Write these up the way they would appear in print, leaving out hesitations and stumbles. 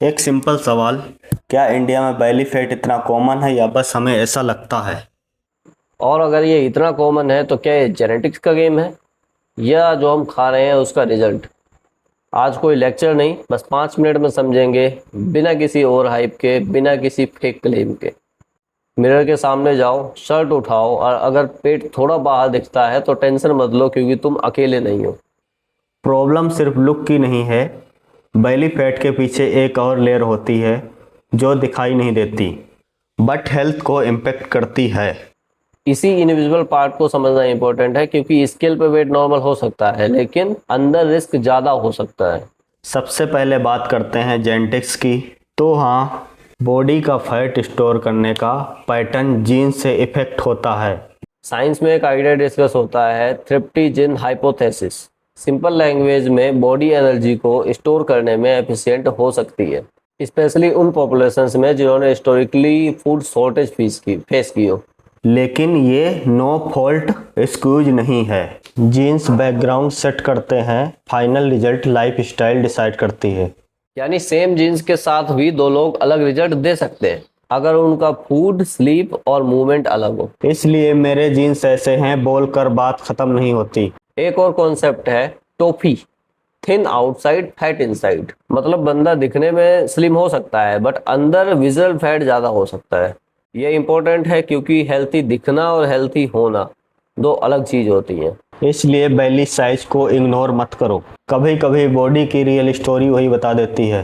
एक सिंपल सवाल, क्या इंडिया में बेली फैट इतना कॉमन है या बस हमें ऐसा लगता है? और अगर ये इतना कॉमन है तो क्या ये जेनेटिक्स का गेम है या जो हम खा रहे हैं उसका रिजल्ट? आज कोई लेक्चर नहीं, बस 5 मिनट में समझेंगे, बिना किसी और हाइप के, बिना किसी फेक क्लेम के। मिरर के सामने जाओ, शर्ट उठाओ, और अगर पेट थोड़ा बाहर दिखता है तो टेंशन मत लो, क्योंकि तुम अकेले नहीं हो। प्रॉब्लम सिर्फ लुक की नहीं है। बेली फैट के पीछे एक और लेयर होती है जो दिखाई नहीं देती बट हेल्थ को इम्पेक्ट करती है। इसी इनविजिबल पार्ट को समझना इंपॉर्टेंट है, क्योंकि स्केल पे वेट नॉर्मल हो सकता है लेकिन अंदर रिस्क ज़्यादा हो सकता है। सबसे पहले बात करते हैं जेनेटिक्स की। तो हाँ, बॉडी का फैट स्टोर करने का पैटर्न जीन से इफेक्ट होता है। साइंस में एक आइडिया डिस्कस होता है, थ्रिप्टी जीन हाइपोथेसिस। सिंपल लैंग्वेज में बॉडी एनर्जी को स्टोर करने में एफिशिएंट हो सकती है, स्पेशली उन पॉपुलेशंस में जिन्होंने हिस्टोरिकली फूड शॉर्टेज फेस की हो। लेकिन ये नो फॉल्ट एक्सक्यूज नहीं है। जीन्स बैकग्राउंड सेट करते हैं, final result life style decide करती है। यानी सेम जीन्स के साथ भी दो लोग अलग रिजल्ट दे सकते हैं अगर उनका फूड, स्लीप और मूवमेंट अलग हो। इसलिए मेरे जीन्स ऐसे हैं बोलकर बात खत्म नहीं होती। एक और कॉन्सेप्ट है toffee, thin outside fat inside. मतलब बंदा दिखने में स्लिम हो सकता है बट अंदर विजुअल फैट ज़्यादा हो सकता है। ये इंपॉर्टेंट है क्योंकि हेल्थी दिखना और हेल्थी होना दो अलग चीज़ होती हैं। इसलिए बेली साइज को इग्नोर मत करो, कभी कभी बॉडी की रियल स्टोरी वही बता देती है।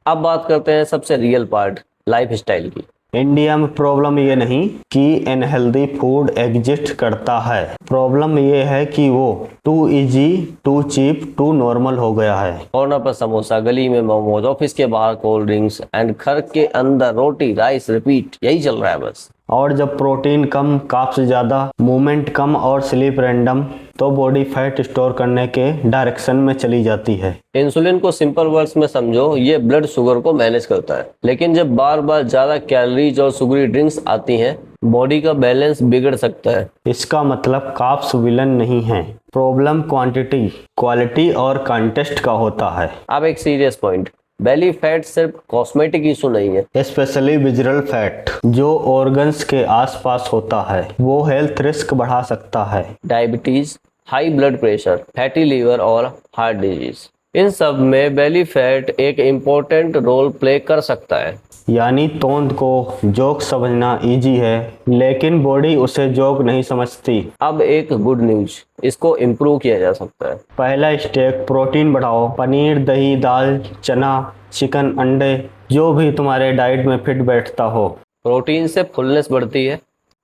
अब बात करते हैं सबसे रियल पार्ट, लाइफ स्टाइल की। इंडिया में प्रॉब्लम ये नहीं कि अनहेल्दी फूड एग्जिस्ट करता है, प्रॉब्लम ये है कि वो too easy, too cheap, too normal हो गया है। कॉर्नर पर समोसा, गली में मोमोज, ऑफिस के बाहर कोल्ड ड्रिंक्स एंड घर के अंदर रोटी राइस रिपीट, यही चल रहा है बस। और जब प्रोटीन कम, कार्ब्स ज़्यादा, मूवमेंट कम और स्लीप रैंडम, तो बॉडी फैट स्टोर करने के डायरेक्शन में चली जाती है। इंसुलिन को सिंपल वर्ड्स में समझो, ये ब्लड शुगर को मैनेज करता है। लेकिन जब बार बार ज़्यादा कैलोरीज और शुगरी ड्रिंक्स आती हैं, बॉडी का बैलेंस बिगड़ सकता है। इसका मतलब कार्ब्स विलन नहीं है, प्रॉब्लम क्वांटिटी, क्वालिटी और कंटेस्ट का होता है। अब एक सीरियस पॉइंट, बेली फैट सिर्फ कॉस्मेटिक इशू नहीं है। स्पेशली विजुअल फैट जो ऑर्गन्स के आसपास होता है वो हेल्थ रिस्क बढ़ा सकता है। Diabetes, high blood pressure, fatty liver और हार्ट डिजीज, इन सब में बेली फैट एक इम्पोर्टेंट रोल प्ले कर सकता है। यानी तोंद को जोक समझना इजी है लेकिन बॉडी उसे जोक नहीं समझती। अब एक गुड न्यूज, इसको इम्प्रूव किया जा सकता है। पहला स्टेप, प्रोटीन बढ़ाओ। पनीर, दही, दाल, चना, चिकन, अंडे, जो भी तुम्हारे डाइट में फिट बैठता हो। प्रोटीन से फुलनेस बढ़ती है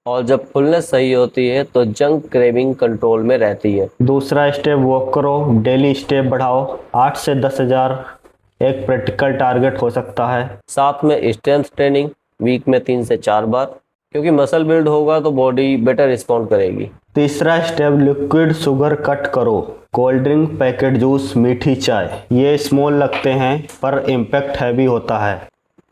और जब फुलनेस सही होती है तो जंक क्रेविंग कंट्रोल में रहती है। दूसरा स्टेप, वॉक करो। डेली स्टेप बढ़ाओ, 8 से 10,000 एक प्रैक्टिकल टारगेट हो सकता है। साथ में स्ट्रेंथ ट्रेनिंग, वीक में 3 से 4 बार, क्योंकि मसल बिल्ड होगा तो बॉडी बेटर रिस्पॉन्ड करेगी। तीसरा स्टेप, लिक्विड शुगर कट करो। कोल्ड ड्रिंक, पैकेट जूस, मीठी चाय, ये स्मॉल लगते हैं पर इम्पैक्ट हैवी होता है।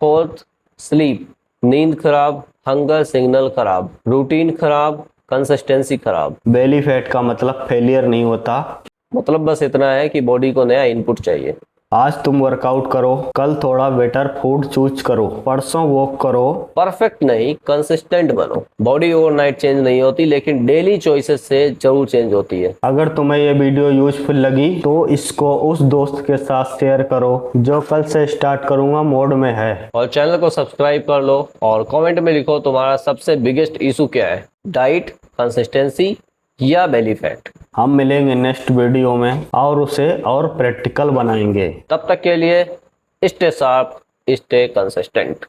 फोर्थ, स्लीप, नींद खराब, हंगर सिग्नल खराब, रूटीन खराब, कंसिस्टेंसी खराब। बेली फैट का मतलब फेलियर नहीं होता। मतलब बस इतना है कि बॉडी को नया इनपुट चाहिए। आज तुम वर्कआउट करो, कल थोड़ा बेटर फूड चूज करो, परसों वॉक करो। परफेक्ट नहीं, कंसिस्टेंट बनो। बॉडी ओवरनाइट चेंज नहीं होती लेकिन डेली चॉइसेस से जरूर चेंज होती है। अगर तुम्हें ये वीडियो यूजफुल लगी तो इसको उस दोस्त के साथ शेयर करो जो कल से स्टार्ट करूंगा मोड में है। और चैनल को सब्सक्राइब कर लो और कमेंट में लिखो तुम्हारा सबसे बिगेस्ट इशू क्या है, डाइट, कंसिस्टेंसी या बेली फैट। हम मिलेंगे नेक्स्ट वीडियो में और उसे और प्रैक्टिकल बनाएंगे। तब तक के लिए स्टे शार्प, स्टे कंसिस्टेंट।